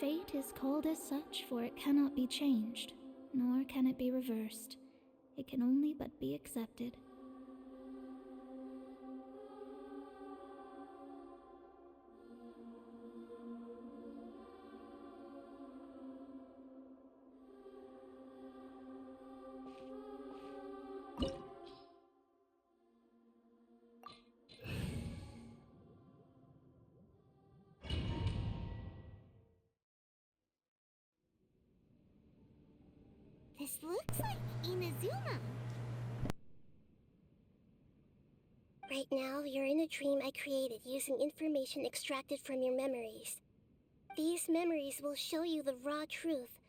Fate is called as such, for it cannot be changed, nor can it be reversed. It can only but be accepted. This looks like Inazuma. Right now, you're in a dream I created using information extracted from your memories. These memories will show you the raw truth,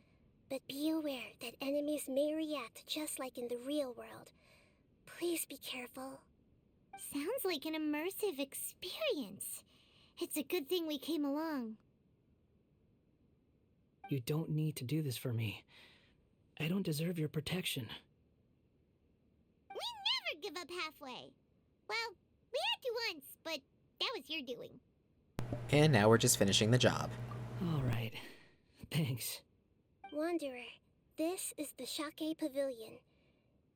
but be aware that enemies may react just like in the real world. Please be careful. Sounds like an immersive experience. It's a good thing we came along. You don't need to do this for me. I don't deserve your protection. We never give up halfway. Well, we had to once, but that was your doing. And now we're just finishing the job. All right. Thanks. Wanderer, this is the Shake Pavilion.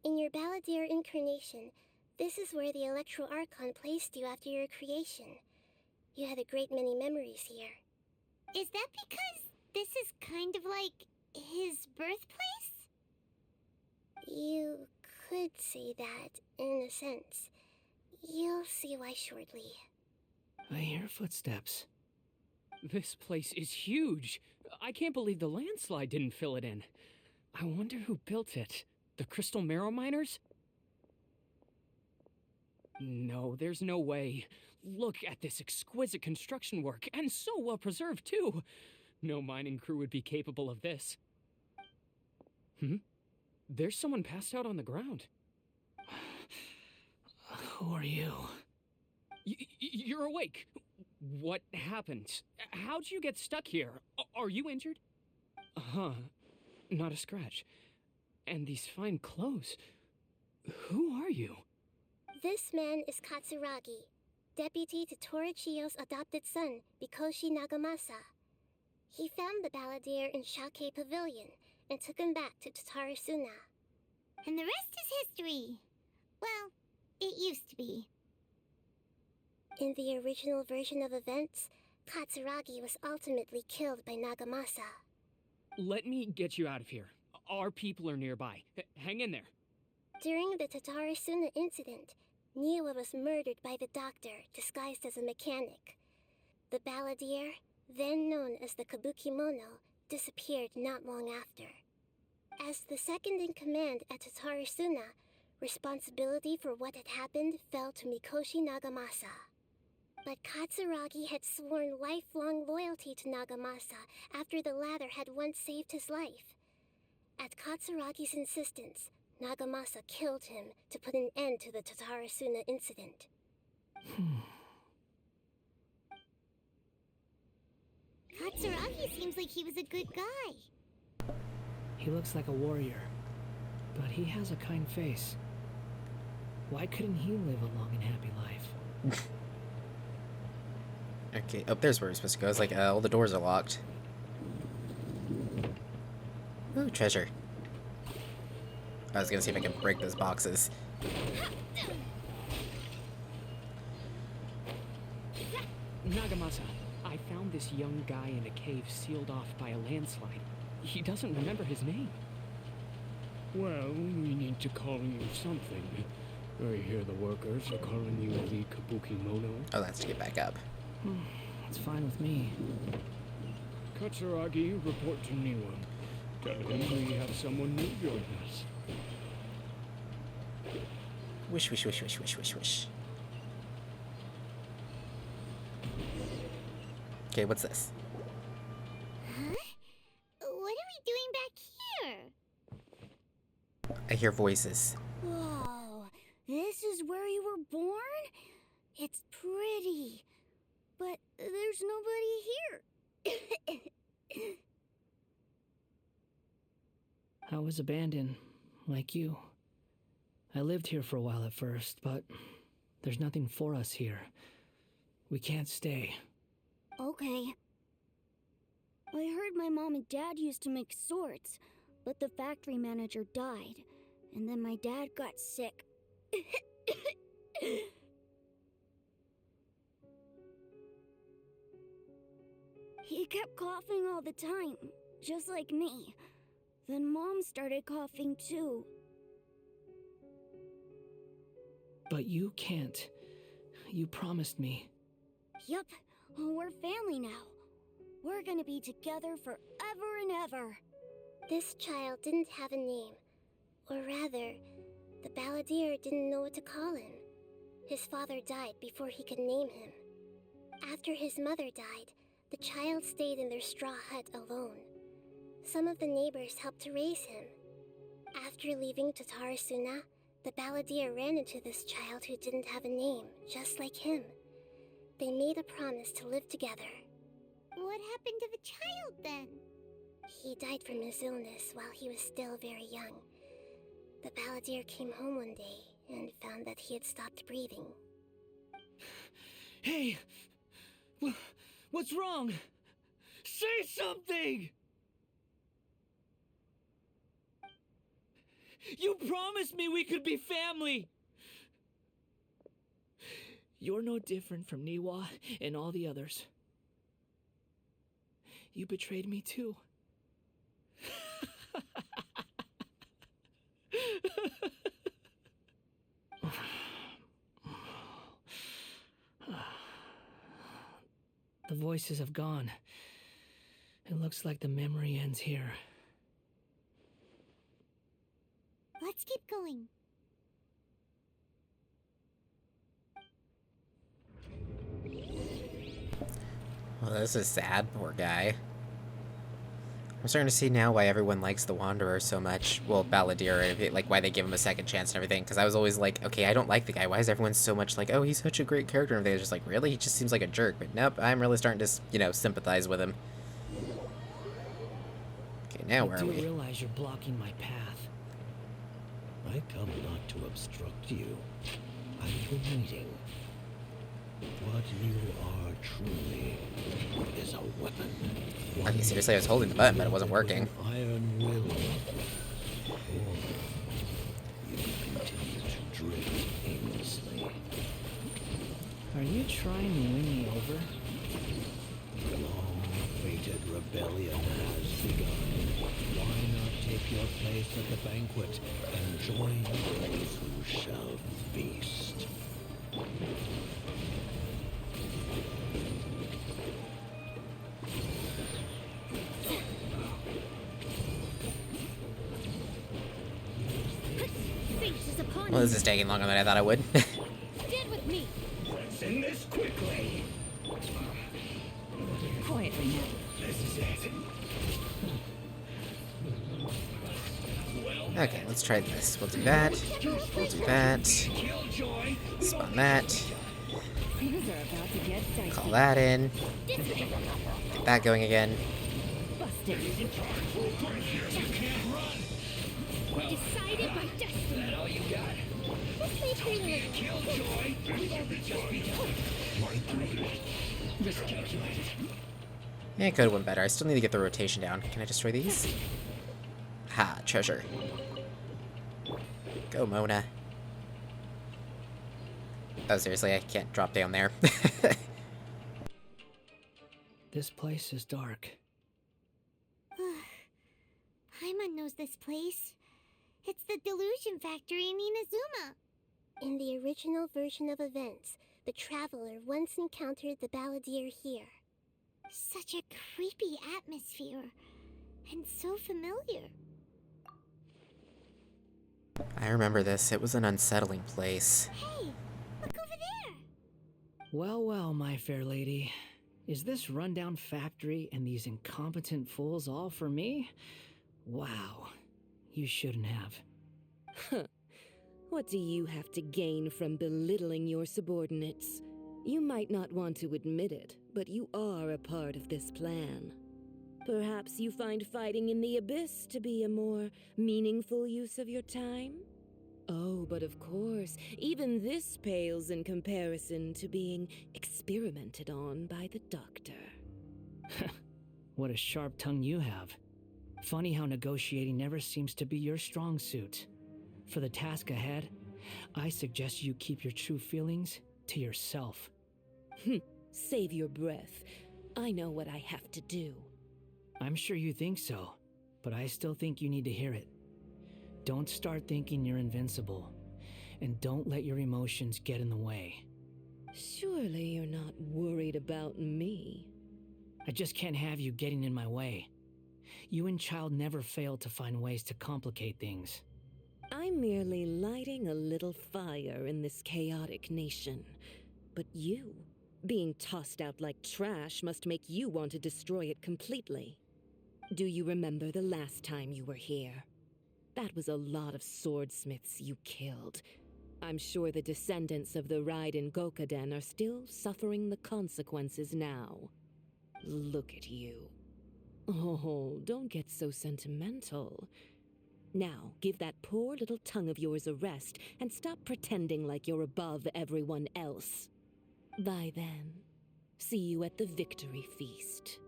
In your Balladeer incarnation, this is where the Electro Archon placed you after your creation. You had a great many memories here. Is that because this is kind of like his birthplace? You could say that, in a sense. You'll see why shortly. I hear footsteps. This place is huge. I can't believe the landslide didn't fill it in. I wonder who built it. The Crystal Marrow Miners? No, there's no way. Look at this exquisite construction work, and so well preserved, too. No mining crew would be capable of this. There's someone passed out on the ground. Who are you? You're awake. What happened? How'd you get stuck here? Are you injured? Huh. Not a scratch. And these fine clothes. Who are you? This man is Katsuragi, deputy to Torichiyo's adopted son, Mikoshi Nagamasa. He found the Balladeer in Shake Pavilion and took him back to Tatarasuna. And the rest is history. Well, it used to be. In the original version of events, Katsuragi was ultimately killed by Nagamasa. Let me get you out of here. Our people are nearby. Hang in there. During the Tatarasuna incident, Niwa was murdered by the doctor disguised as a mechanic. The Balladeer, then known as the Kabukimono, disappeared not long after. As the second in command at Tatarasuna, responsibility for what had happened fell to Mikoshi Nagamasa. But Katsuragi had sworn lifelong loyalty to Nagamasa after the latter had once saved his life. At Katsuragi's insistence, Nagamasa killed him to put an end to the Tatarasuna incident. Katsuragi seems like he was a good guy. He looks like a warrior, but he has a kind face. Why couldn't he live a long and happy life? Okay, oh, there's where we're supposed to go. It's like, all the doors are locked. Ooh, treasure. I was gonna see if I can break those boxes. Nagamasa, I found this young guy in a cave sealed off by a landslide. He doesn't remember his name. Well, we need to call you something. I hear the workers are calling you the Kabukimono. Oh, that's to get back up. It's fine with me. Katsuragi, report to Niwa. Tell him we have someone new join us. Wish, wish, wish, wish, wish, wish, wish. Okay, what's this? Huh? What are we doing back here? I hear voices. Whoa, this is where you were born? It's pretty, but there's nobody here. I was abandoned, like you. I lived here for a while at first, but there's nothing for us here. We can't stay. Okay. I heard my mom and dad used to make swords, but the factory manager died, and then my dad got sick. He kept coughing all the time, just like me. Then Mom started coughing too. But you can't. You promised me. Yup, we're family now. We're gonna be together forever and ever. This child didn't have a name. Or rather, the balladeer didn't know what to call him. His father died before he could name him. After his mother died, the child stayed in their straw hut alone. Some of the neighbors helped to raise him. After leaving Tatarasuna, the balladeer ran into this child who didn't have a name, just like him. They made a promise to live together. What happened to the child then? He died from his illness while he was still very young. The balladeer came home one day and found that he had stopped breathing. Hey! What's wrong? Say something! You promised me we could be family! You're no different from Niwa and all the others. You betrayed me too. The voices have gone. It looks like the memory ends here. Let's keep going. Well, this is sad, poor guy. I'm starting to see now why everyone likes the Wanderer so much. Well, Balladeer, like why they give him a second chance and everything. Because I was always like, okay, I don't like the guy. Why is everyone so much like, oh, he's such a great character? And they're just like, really? He just seems like a jerk. But nope, I'm really starting to, you know, sympathize with him. Okay, now where are we? I do realize you're blocking my path. I come not to obstruct you. I've been waiting. What you are truly is a weapon. Okay, seriously, I was holding the button, but it wasn't working. Iron will. Or you continue to drift aimlessly. Are you trying to win me over? The long-awaited rebellion has begun. Why not take your place at the banquet and join those who shall feast? Well, this is taking longer than I thought it would. Stand with me. Let's end this quickly. Quietly now. This is it. Okay, let's try this. We'll do that. We'll do that. Spawn that. Things are about to get dicey. Call that in. Get that going again. Busted. Decided by destiny. That all you got? This may bring me. Yeah, it could have went better. I still need to get the rotation down. Can I destroy these? Ha, treasure. Go, Mona. Oh, seriously, I can't drop down there. This place is dark. Paimon knows this place. It's the Delusion Factory in Inazuma. In the original version of events, the traveler once encountered the balladeer here. Such a creepy atmosphere. And so familiar. I remember this. It was an unsettling place. Hey, look over there. Well, well, my fair lady. Is this rundown factory and these incompetent fools all for me? Wow. You shouldn't have. Huh. What do you have to gain from belittling your subordinates? You might not want to admit it, but you are a part of this plan. Perhaps you find fighting in the abyss to be a more meaningful use of your time? Oh, but of course, even this pales in comparison to being experimented on by the doctor. What a sharp tongue you have. Funny how negotiating never seems to be your strong suit. For the task ahead, I suggest you keep your true feelings to yourself. Save your breath. I know what I have to do. I'm sure you think so, but I still think you need to hear it. Don't start thinking you're invincible, and don't let your emotions get in the way. Surely you're not worried about me. I just can't have you getting in my way. You and Child never fail to find ways to complicate things. I'm merely lighting a little fire in this chaotic nation. But you, being tossed out like trash, must make you want to destroy it completely. Do you remember the last time you were here? That was a lot of swordsmiths you killed. I'm sure the descendants of the Raiden Gokaden are still suffering the consequences now. Look at you. Oh, don't get so sentimental. Now, give that poor little tongue of yours a rest and stop pretending like you're above everyone else. Bye then. See you at the victory feast.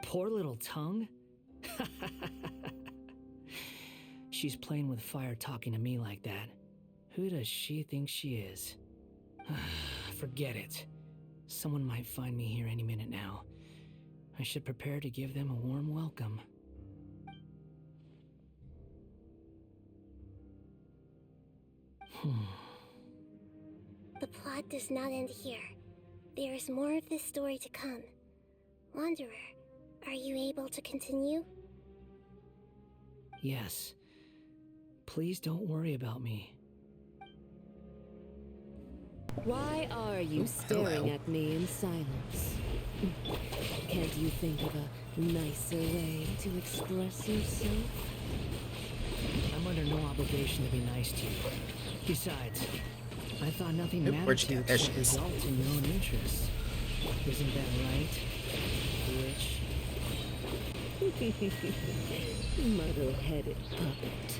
Poor little tongue? She's playing with fire talking to me like that. Who does she think she is? Forget it. Someone might find me here any minute now. I should prepare to give them a warm welcome. The plot does not end here. There is more of this story to come. Wanderer, are you able to continue? Yes. Please don't worry about me. Why are you staring at me in silence? Can't you think of a nicer way to express yourself? I'm under no obligation to be nice to you. Besides, I thought nothing Oop, mattered where'd you to you get- there except she is. result in your own interests. Isn't that right, witch? Muddle-headed puppet.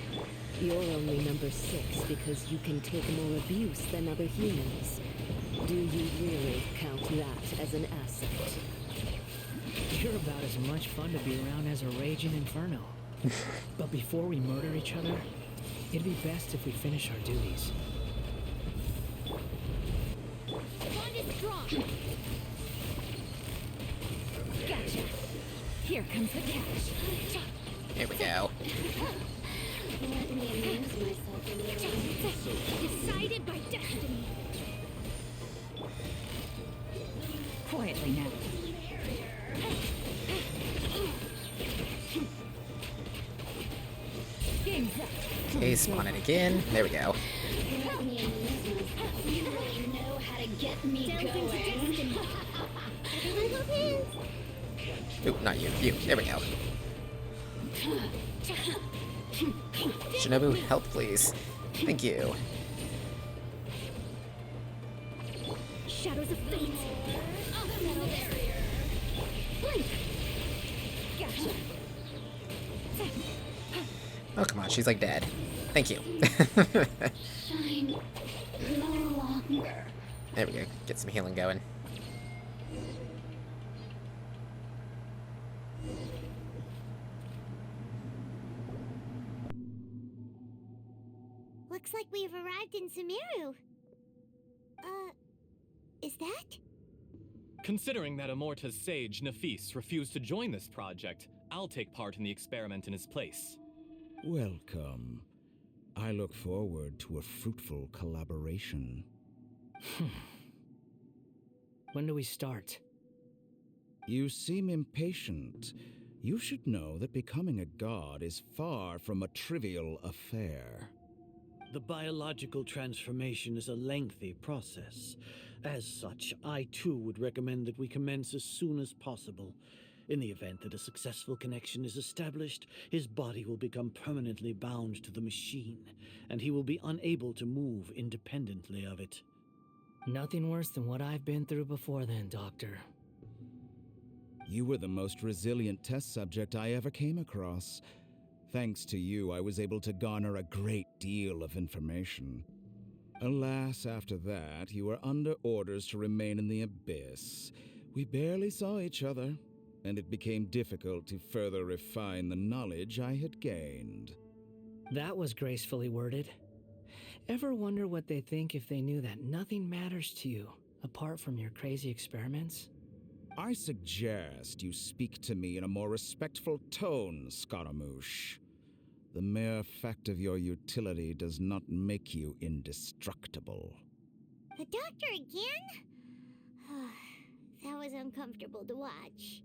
You're only number 6 because you can take more abuse than other humans. Do you really count that as an asset? You're about as much fun to be around as a raging inferno. But before we murder each other, it'd be best if we finish our duties. Bond is strong. Gotcha. Here comes the catch. Here we go. Let me amuse myself a little. Decided by destiny. Quietly now. Game's up. Okay, spawn it again. There we go. Let me amuse myself. You really know how to get me going. Everyone hold hands. Oop, not you. You. There we go. Shinobu, help please. Thank you. Shadows of fate. Blink. Gotcha. Oh, come on. She's like dead. Thank you. Shine no longer. There we go. Get some healing going. Looks like we've arrived in Sumeru. Is that? Considering that Amorta's sage, Nafis, refused to join this project, I'll take part in the experiment in his place. Welcome. I look forward to a fruitful collaboration. When do we start? You seem impatient. You should know that becoming a god is far from a trivial affair. The biological transformation is a lengthy process. As such, I too would recommend that we commence as soon as possible. In the event that a successful connection is established, his body will become permanently bound to the machine, and he will be unable to move independently of it. Nothing worse than what I've been through before then, Doctor. You were the most resilient test subject I ever came across. Thanks to you, I was able to garner a great deal of information. Alas, after that, you were under orders to remain in the abyss, We barely saw each other, and it became difficult to further refine the knowledge I had gained. That was gracefully worded. Ever wonder what they think if they knew that nothing matters to you apart from your crazy experiments? I suggest you speak to me in a more respectful tone, Scaramouche. The mere fact of your utility does not make you indestructible. The doctor again? That was uncomfortable to watch.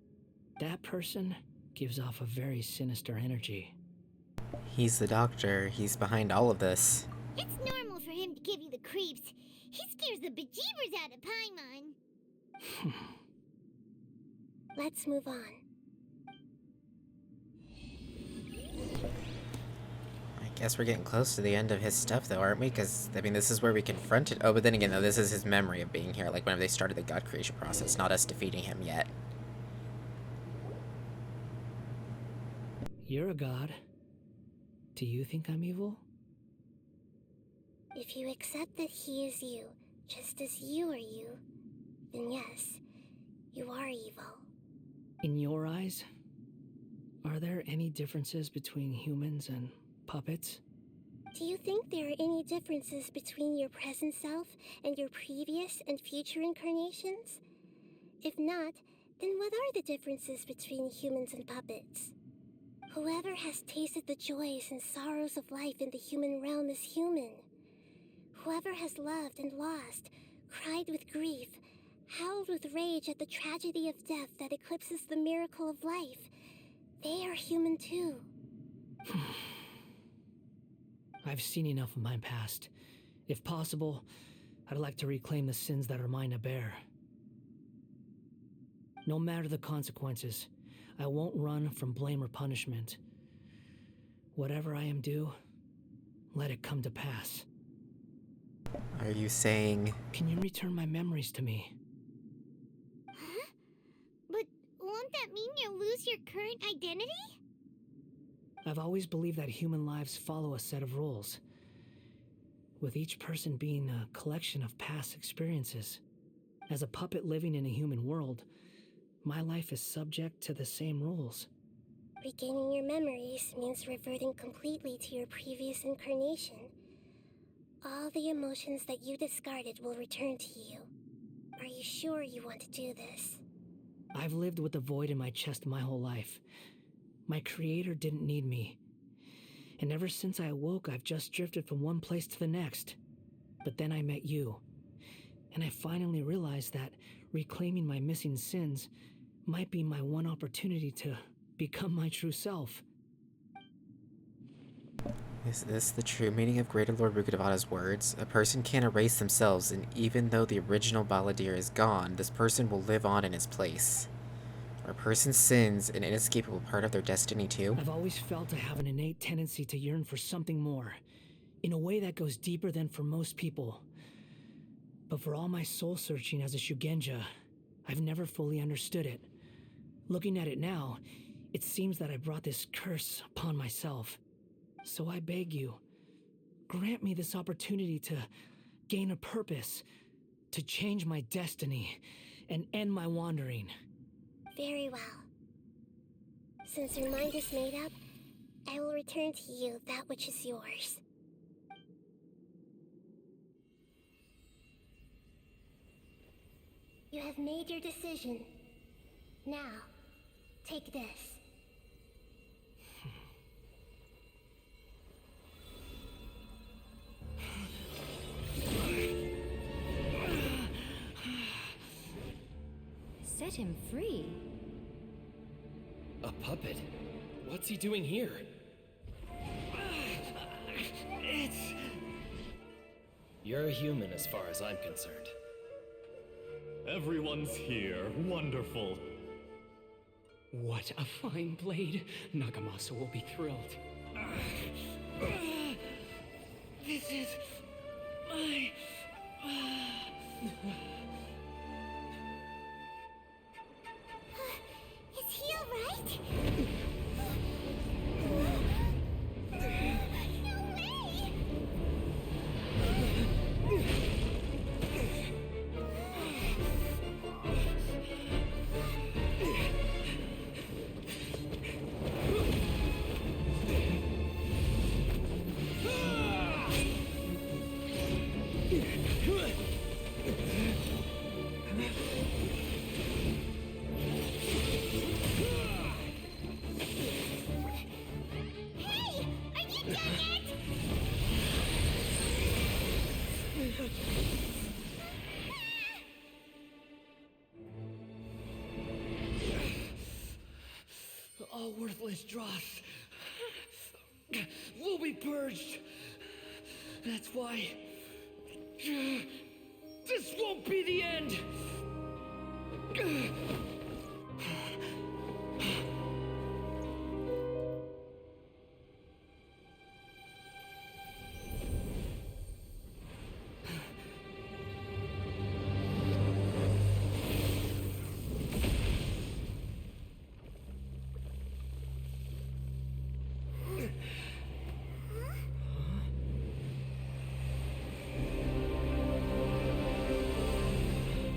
That person gives off a very sinister energy. He's the doctor. He's behind all of this. It's normal for him to give you the creeps. He scares the bejeebers out of Paimon. Let's move on. I guess we're getting close to the end of his stuff, though, aren't we? Because, I mean, this is where we confront it. Oh, but then again, though, this is his memory of being here, like whenever they started the god creation process, not us defeating him yet. You're a god. Do you think I'm evil? If you accept that he is you, just as you are you, then yes, you are evil. In your eyes, are there any differences between humans and puppets? Do you think there are any differences between your present self and your previous and future incarnations? If not, then what are the differences between humans and puppets? Whoever has tasted the joys and sorrows of life in the human realm is human. Whoever has loved and lost, cried with grief, howled with rage at the tragedy of death that eclipses the miracle of life, they are human too. I've seen enough of my past. If possible, I'd like to reclaim the sins that are mine to bear. No matter the consequences, I won't run from blame or punishment. Whatever I am due, let it come to pass. Are you saying... Can you return my memories to me? Huh? But won't that mean you'll lose your current identity? I've always believed that human lives follow a set of rules, with each person being a collection of past experiences. As a puppet living in a human world, my life is subject to the same rules. Regaining your memories means reverting completely to your previous incarnation. All the emotions that you discarded will return to you. Are you sure you want to do this? I've lived with a void in my chest my whole life. My creator didn't need me. And ever since I awoke, I've just drifted from one place to the next. But then I met you. And I finally realized that reclaiming my missing sins might be my one opportunity to become my true self. Is this the true meaning of Greater Lord Rukkhadevata's words? A person can't erase themselves, and even though the original Balladeer is gone, this person will live on in its place. Are a person's sins an inescapable part of their destiny too? I've always felt I have an innate tendency to yearn for something more, in a way that goes deeper than for most people. But for all my soul-searching as a Shugenja, I've never fully understood it. Looking at it now, it seems that I brought this curse upon myself. So I beg you, grant me this opportunity to gain a purpose, to change my destiny, and end my wandering. Very well. Since your mind is made up, I will return to you that which is yours. You have made your decision. Now, take this. Set him free. A puppet? What's he doing here? You're a human as far as I'm concerned. Everyone's here. Wonderful. What a fine blade. Nagamasa will be thrilled. This is my... Is he alright? No way! Hey! Are you done yet? All worthless dross will be purged. That's why this won't be the end.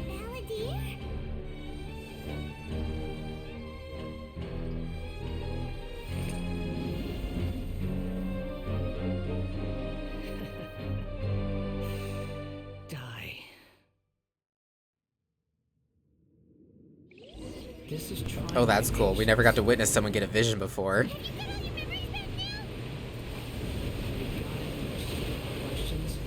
Balladeer? Die. This is trying. Oh, that's cool. We never got to witness someone get a vision before. Questions?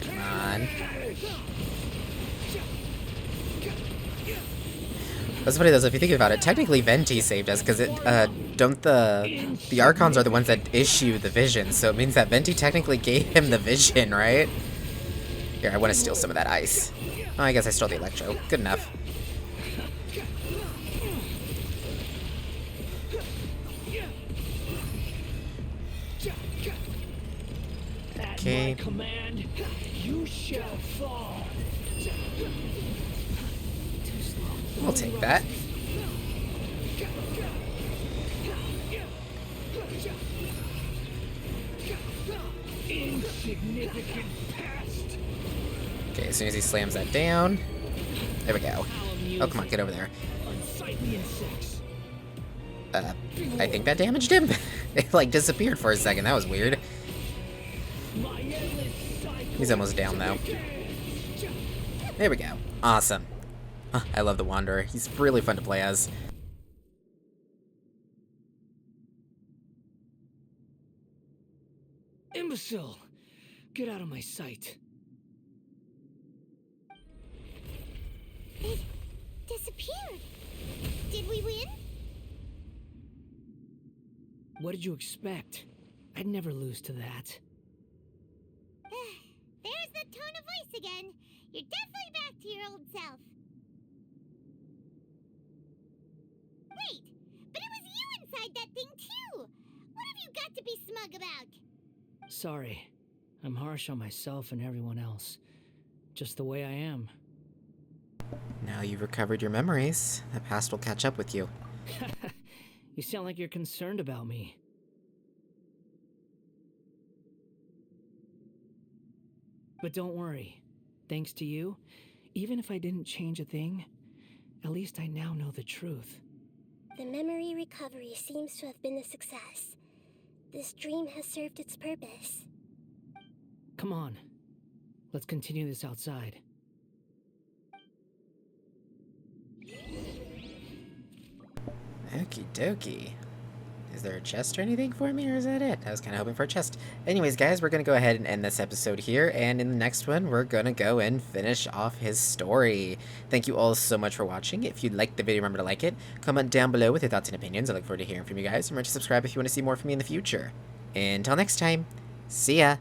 Come on. That's funny though, so if you think about it, technically Venti saved us, because don't the Archons are the ones that issue the vision, so it means that Venti technically gave him the vision, right? Here, I want to steal some of that ice. Oh, I guess I stole the Electro. Good enough. Okay. Command, you shall fall. We'll take that. Insignificant past. Okay, as soon as he slams that down. There we go. Oh, come on, get over there. Unsightly insects. I think that damaged him. It, like, disappeared for a second. That was weird. He's almost down, though. There we go. Awesome. I love the Wanderer. He's really fun to play as. Imbecile! Get out of my sight. It disappeared. Did we win? What did you expect? I'd never lose to that. There's the tone of voice again. You're definitely back to your old self. Wait, but it was you inside that thing too. What have you got to be smug about? Sorry. I'm harsh on myself and everyone else. Just the way I am. Now you've recovered your memories. The past will catch up with you. You sound like you're concerned about me. But don't worry. Thanks to you, even if I didn't change a thing, at least I now know the truth. The memory recovery seems to have been a success. This dream has served its purpose. Come on. Let's continue this outside. Okie dokie. Is there a chest or anything for me, or is that it? I was kind of hoping for a chest. Anyways, guys, we're going to go ahead and end this episode here, and in the next one, we're going to go and finish off his story. Thank you all so much for watching. If you liked the video, remember to like it. Comment down below with your thoughts and opinions. I look forward to hearing from you guys. Remember to subscribe if you want to see more from me in the future. Until next time, see ya!